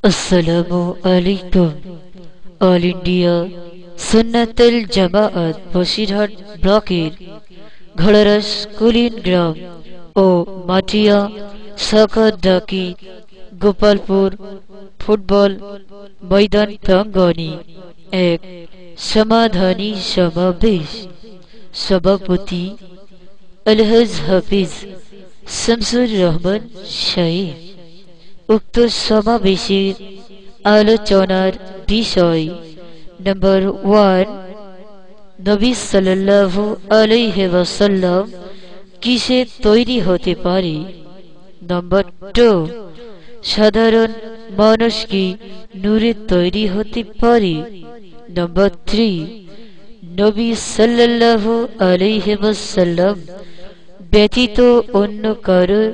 আসসালামু আলাইকুম। All India Sunnatul জামাআত Basirhat ব্লকের ঘোড়ারস কুলিন গ্রাম ও মাটিয়া সাকারডাকি গোপালপুর ফুটবল ময়দান প্রাঙ্গণে এক সমাধানী সমাবেশ। সভাপতি আলহাজ হাফিজ শামসুর রহমান শাহী। উক্ত সমাবেশের আলোচনার বিষয় নম্বর 1, নবী সাল্লাল্লাহু আলাইহি ওয়াসাল্লাম কিসে তৈরি হতে পারে। নম্বর 2, সাধারণ মানুষ কি নূরে তৈরি হতে পারে। নম্বর 3, নবী সাল্লাল্লাহু আলাইহি ওয়াসাল্লাম ব্যতীত অন্য কারো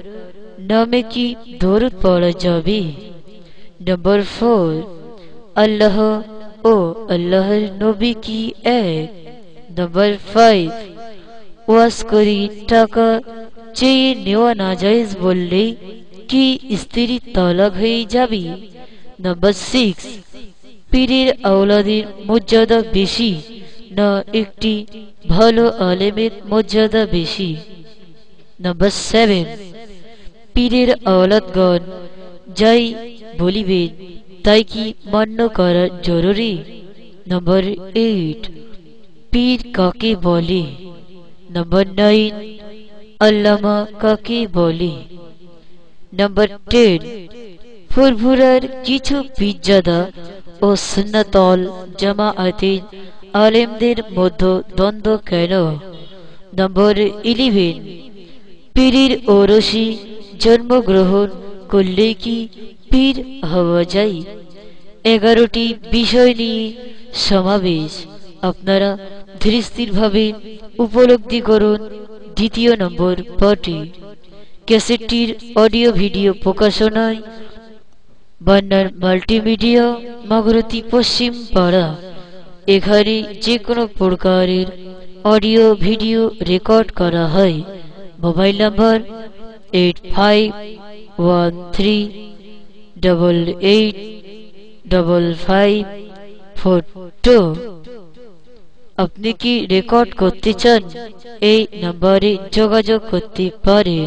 নামে কি দরুদ পড়া যাবে। নম্বর 4, আল্লাহ ও আল্লাহর নবী কি এক। নম্বর 5, ওয়াজ করি টাকা চেয়ে নেওয়া নাজায়েজ বললে কি স্ত্রী তালাক হয়ে যাবে। নম্বর 6, পীরের আওলাদের মর্যাদা বেশি না একটি ভালো আলেমের মর্যাদা বেশি। নম্বর 7, পীরের আওলাদগণ যাই বলিবেন তাই কি মান্য করা জরুরি। নম্বর 8, পীর কাকে বলে। নম্বর 9, আল্লামা কাকে বলে। নম্বর 10, ফুরফুরার কিছু পীরজাদা ও সুন্নাতুল জামাআতের আলেমদের মধ্যে দ্বন্দ্ব কেন। নম্বর 11, পীরের ঔরসি জন্মগ্রহণ করলে কি পীর হওয়া যায়। 11টি বিষয় নিয়ে সমাবেশ। আপনারা ধীরস্থিরভাবে উপলব্ধি করুন। দ্বিতীয় নম্বর পার্টি ক্যাসেটটির অডিও ভিডিও প্রকাশনায় বান্নার মাল্টিমিডিয়া মাগরতি পশ্চিম পাড়া। এখানে যে কোনো প্রকারের অডিও ভিডিও রেকর্ড করা হয়। Mobile number 8513885542। আপনি কি রেকর্ড করতে চান? এই নাম্বারে যোগাযোগ করতে পারেন।